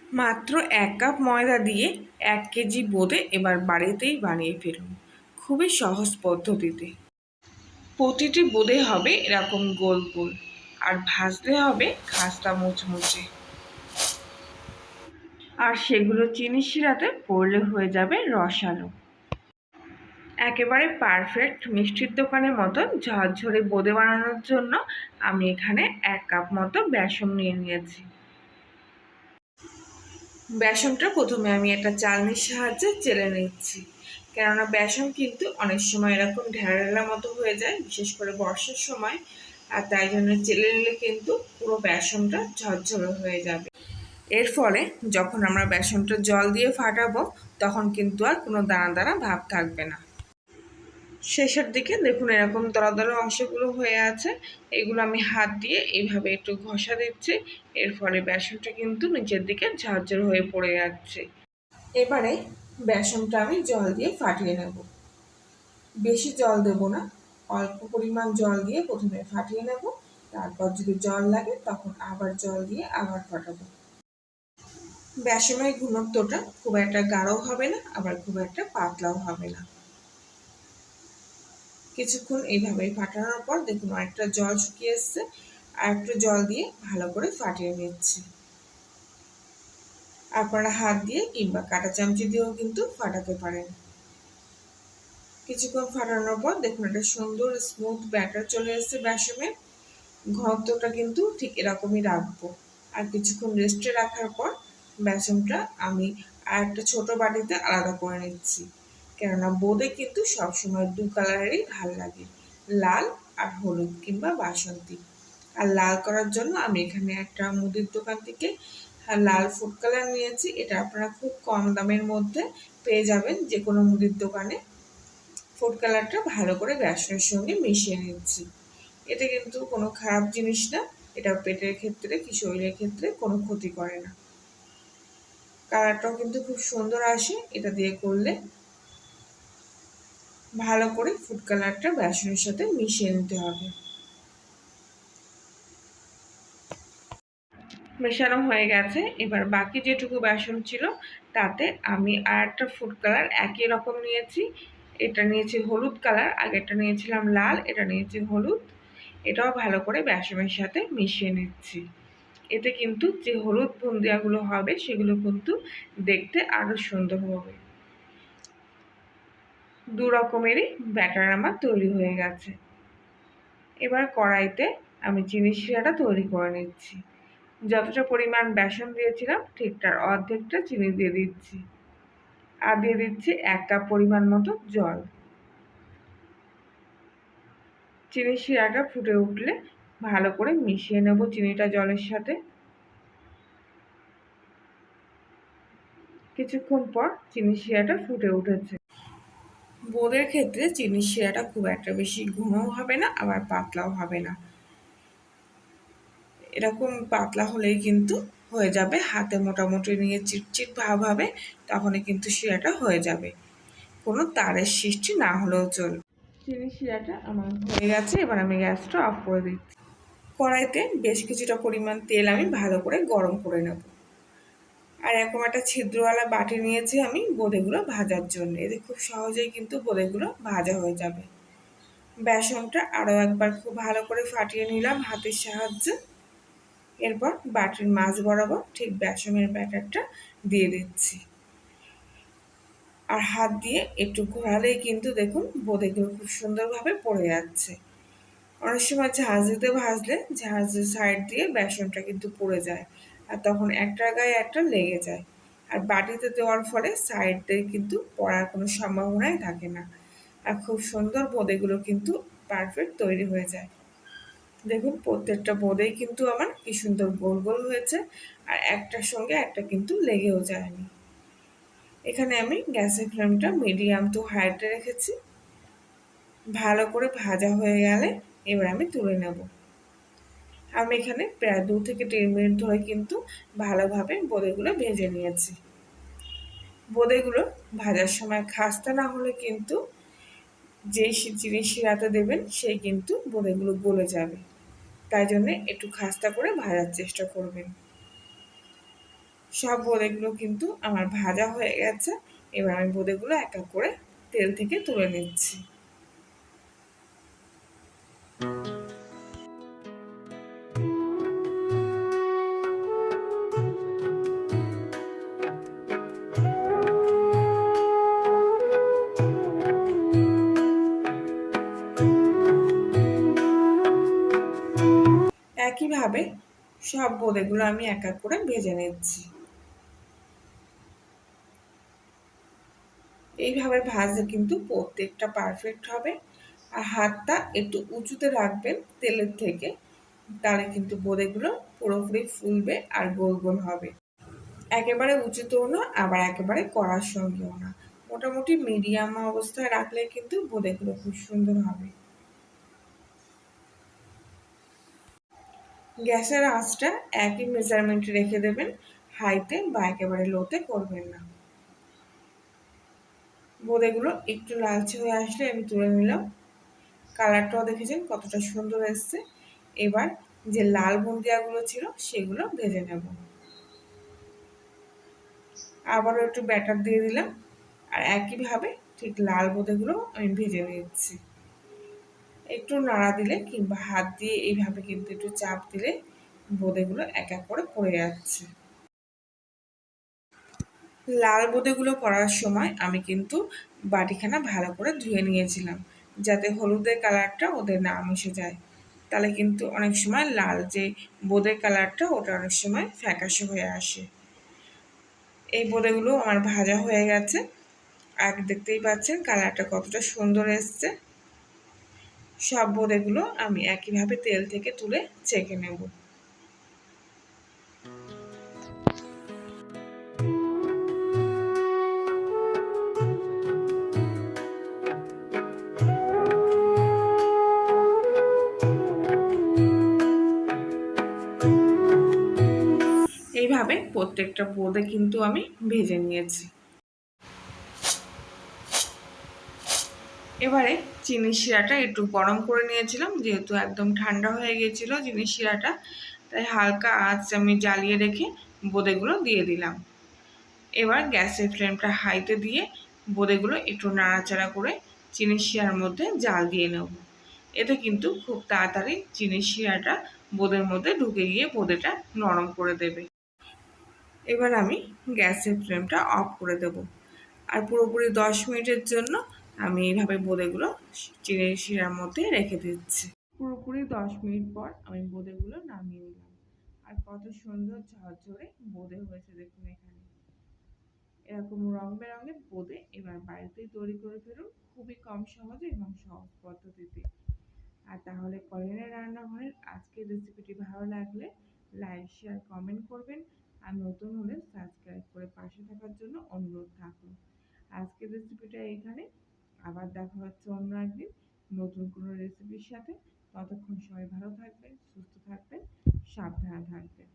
মাত্র 1 কাপ ময়দা দিয়ে 1 কেজি বোঁদে এবার বাড়িতেই বানিয়ে ফেলুন, খুবই সহজ পদ্ধতিতে। প্রতিটি বোঁদে হবে এরকম গোল গোল, আর ভাজতে হবে খাস্তা মুচমুচে, আর সেগুলো চিনি শিরাতে পড়লে হয়ে যাবে রসালো। একেবারে পারফেক্ট মিষ্টির দোকানের মতো ঝরঝরে বোঁদে বানানোর জন্য আমি এখানে 1 কাপ মতো বেসন নিয়ে নিয়েছি। বেসনটা প্রথমে আমি একটা চালনির সাহায্যে চেলে নিচ্ছি, কেননা বেসন কিন্তু অনেক সময় এরকম ঢেলা মতো হয়ে যায়, বিশেষ করে বর্ষার সময়। আর তাই জন্য চেলে নিলে কিন্তু পুরো বেসনটা ঝরঝরে হয়ে যাবে। এর ফলে যখন আমরা বেসনটা জল দিয়ে ফাটাবো তখন কিন্তু আর কোনো দানা দানা ভাব থাকবে না। শেষের দিকে দেখুন এরকম দলা দলা অংশগুলো হয়ে আছে, এগুলো আমি হাত দিয়ে এইভাবে একটু ঘষা দিচ্ছি। এর ফলে বেসনটা কিন্তু নিচের দিকে ঝরঝর হয়ে পড়ে যাচ্ছে। এবারে বেসনটা আমি জল দিয়ে ফাটিয়ে নেব। বেশি জল দেব না, অল্প পরিমাণ জল দিয়ে প্রথমে ফাটিয়ে নেব, তারপর যদি জল লাগে তখন আবার জল দিয়ে আবার ফাটাবো। বেসনের ঘনত্বটা খুব একটা গাঢ় হবে না, আবার খুব একটা পাতলাও হবে না। কিছুক্ষণ এইভাবে ফাটানোর পর দেখুন অনেকটা জল শুকিয়ে এসছে, আর একটু জল দিয়ে ভালো করে ফাটিয়ে নিচ্ছি। আপনারা হাত দিয়ে কিংবা কাঁটা চামচি দিয়েও কিন্তু ফাটাতে পারেন। কিছুক্ষণ ফাটানোর পর দেখুন একটা সুন্দর স্মুথ ব্যাটার চলে এসেছে বেসনের। ঘনত্বটা কিন্তু ঠিক এরকমই রাখবো। আর কিছুক্ষণ রেস্টে রাখার পর বেসনটা আমি আর একটা ছোট বাটিতে আলাদা করে নিচ্ছি, কেননা বোঁদে কিন্তু সবসময় 2 কালারেরই ভাল লাগে, লাল আর হলুদ কিংবা বাসন্তী। আর লাল করার জন্য আমি এখানে একটা মুদির দোকান থেকে লাল ফুড কালার নিয়েছি। এটা আপনারা খুব কম দামের মধ্যে পেয়ে যাবেন যে কোনো মুদির দোকানে। ফুড কালারটা ভালো করে বেসনের সঙ্গে মিশিয়ে নিচ্ছি। এটা কিন্তু কোনো খারাপ জিনিস না, এটা পেটের ক্ষেত্রে কি শরীরের ক্ষেত্রে কোনো ক্ষতি করে না। কালারটাও কিন্তু খুব সুন্দর আসে এটা দিয়ে করলে। ভালো করে ফুড কালারটা বেসনের সাথে মিশিয়ে নিতে হবে। মেশানো হয়ে গেছে, এবার বাকি যেটুকু বেসন ছিল তাতে আমি আর একটা ফুড কালার একই রকম নিয়েছি। এটা নিয়েছি হলুদ কালার, আগেরটা নিয়েছিলাম লাল, এটা নিয়েছি হলুদ। এটাও ভালো করে বেসনের সাথে মিশিয়ে নিচ্ছি। এতে কিন্তু যে হলুদ বুন্দিয়াগুলো হবে সেগুলো কিন্তু দেখতে আরও সুন্দর হবে। 2 রকমেরই ব্যাটার আমার তৈরি হয়ে গেছে। এবার কড়াইতে আমি চিনি শিরাটা তৈরি করে নিচ্ছি। যতটা পরিমাণ বেসন দিয়েছিলাম ঠিক তার অর্ধেকটা চিনি দিয়ে দিচ্ছি, আর দিয়ে দিচ্ছি 1 কাপ পরিমাণ মতো জল। চিনি শিরাটা ফুটে উঠলে ভালো করে মিশিয়ে নেব চিনিটা জলের সাথে। কিছুক্ষণ পর চিনি শিরাটা ফুটে উঠেছে। বোঁদের ক্ষেত্রে চিনি শিরাটা খুব একটা বেশি ঘনও হবে না, আবার পাতলাও হবে না। এরকম পাতলা হলেই কিন্তু হয়ে যাবে, হাতে মোটামুটি নিয়ে চিটচিট ভাব হবে, তখনই কিন্তু শিরাটা হয়ে যাবে। কোনো তারের সৃষ্টি না হলেও চলবে। চিনি শিরাটা আমার হয়ে গেছে, এবার আমি গ্যাসটা অফ করে দিচ্ছি। কড়াইতে বেশ কিছুটা পরিমাণ তেল আমি ভালো করে গরম করে নেব। আর এরকম একটা ছিদ্রওয়ালা বাটি নিয়েছি আমি বোঁদেগুলো ভাজার জন্য, এতে খুব সহজেই কিন্তু বোঁদেগুলো ভাজা হয়ে যাবে। বেসনটা আরও একবার খুব ভালো করে ফাটিয়ে নিলাম হাতের সাহায্যে। এরপর বাটির মাঝ বরাবর ঠিক বেসনের ব্যাটারটা দিয়ে দিচ্ছি, আর হাত দিয়ে একটু ঘোরালেই কিন্তু দেখুন বোঁদেগুলো খুব সুন্দরভাবে পড়ে যাচ্ছে। অনেক সময় ঝাঁঝ দিতে ভাজলে ঝাঁঝের সাইড দিয়ে বেসনটা কিন্তু পড়ে যায়, আর তখন একটার গায়ে একটা লেগে যায়। আর বাটিতে দেওয়ার ফলে সাইড দিয়ে কিন্তু পড়ার কোনো সম্ভাবনাই থাকে না, আর খুব সুন্দর বোঁদেগুলো কিন্তু পারফেক্ট তৈরি হয়ে যায়। দেখুন প্রত্যেকটা বোঁদেই কিন্তু আমার কি সুন্দর গোল গোল হয়েছে, আর একটার সঙ্গে একটা কিন্তু লেগেও যায়নি। এখানে আমি গ্যাসের ফ্লেমটা মিডিয়াম টু হাইতে রেখেছি। ভালো করে ভাজা হয়ে গেলে এবার আমি তুলে নেব। আমি এখানে প্রায় 2 থেকে 3 মিনিট ধরে কিন্তু ভালোভাবে বোঁদেগুলো ভেজে নিয়েছি। বোঁদেগুলো ভাজার সময় খাস্তা না হলে কিন্তু যেই চিনি শিরাতে দেবেন সেই কিন্তু বোঁদেগুলো গলে যাবে, তাই জন্যে একটু খাস্তা করে ভাজার চেষ্টা করবেন। সব বোঁদেগুলো কিন্তু আমার ভাজা হয়ে গেছে। এবার আমি বোঁদেগুলো এক এক করে তেল থেকে তুলে নিচ্ছি। একইভাবে সব বোঁদেগুলো আমি এক এক করে ভেজে নিচ্ছি। এইভাবে ভাজলে কিন্তু প্রত্যেকটা পারফেক্ট হবে। আর হাতটা একটু উঁচুতে রাখবেন তেলের থেকে, তাহলে কিন্তু বোঁদেগুলো পুরোপুরি ফুলবে আর গোল গোল হবে। একেবারে উঁচুতেও না, আবার একেবারে কড়ার সঙ্গেও না, মোটামুটি মিডিয়াম অবস্থায় রাখলে কিন্তু বোঁদেগুলো খুব সুন্দর হবে। গ্যাসের আঁচটা একই মেজারমেন্টে রেখে দেবেন, হাইতে বা একেবারে লোতে করবেন না। বোঁদেগুলো একটু লালচে হয়ে আসলে আমি তুলে নিলাম। কালারটাও দেখেছেন কতটা সুন্দর এসছে। এবার যে লাল বুন্দিয়াগুলো ছিল সেগুলো ভেজে নেব। আবারও একটু ব্যাটার দিয়ে দিলাম, আর একইভাবে ঠিক লাল বোঁদেগুলো আমি ভেজে নিচ্ছি। একটু নাড়া দিলে কিংবা হাত দিয়ে এইভাবে কিন্তু একটু চাপ দিলে বোঁদেগুলো এক এক করে পড়ে যাচ্ছে। লাল বোঁদেগুলো করার সময় আমি কিন্তু বাটিখানা ভালো করে ধুয়ে নিয়েছিলাম, যাতে হলুদের কালারটা ওদের না মিশে যায়। তাহলে কিন্তু অনেক সময় লাল যে বোঁদের কালারটা ওটা অনেক সময় ফ্যাকাশে হয়ে আসে। এই বোঁদেগুলো আমার ভাজা হয়ে গেছে, আর দেখতেই পাচ্ছেন কালারটা কতটা সুন্দর এসছে। সব বোঁদেগুলো আমি একইভাবে তেল থেকে তুলে ছেঁকে নেব। এইভাবে প্রত্যেকটা বোঁদে কিন্তু আমি ভেজে নিয়েছি। এবারে চিনির শিরাটা একটু গরম করে নিয়েছিলাম, যেহেতু একদম ঠান্ডা হয়ে গিয়েছিল চিনির শিরাটা, তাই হালকা আঁচ আমি জ্বালিয়ে রেখে বোঁদেগুলো দিয়ে দিলাম। এবার গ্যাসের ফ্লেমটা হাইতে দিয়ে বোঁদেগুলো একটু নাড়াচাড়া করে চিনির শিরার মধ্যে জাল দিয়ে নেব। এতে কিন্তু খুব তাড়াতাড়ি চিনির শিরাটা বোঁদের মধ্যে ঢুকে গিয়ে বোঁদেটা নরম করে দেবে। এবার আমি গ্যাসের ফ্লেমটা অফ করে দেব, আর পুরোপুরি 10 মিনিটের জন্য আমি এইভাবে বোঁদেগুলো চিনির শিরার মধ্যে রেখে দিচ্ছি। পুরোপুরি 10 মিনিট পর আমি বোঁদেগুলো নামিয়ে নিলাম, আর কত সুন্দর ঝরঝরে বোঁদে হয়েছে দেখুন। এখানে এরকম রং বেরঙের বোঁদে এবার বাড়িতেই তৈরি করে ফেলুন, খুবই কম সহজে এবং সহজ পদ্ধতিতে। আর তাহলে কলিনের রান্নাঘরের আজকের রেসিপিটি ভালো লাগলে লাইক, শেয়ার, কমেন্ট করবেন। আর নতুন হলে সাবস্ক্রাইব করে পাশে থাকার জন্য অনুরোধ থাকলো। আজকের রেসিপিটা এখানে, আবার দেখা হচ্ছে অন্য একদিন নতুন কোনো রেসিপির সাথে। ততক্ষণ সবাই ভালো থাকবেন, সুস্থ থাকবেন, সাবধানে থাকবেন।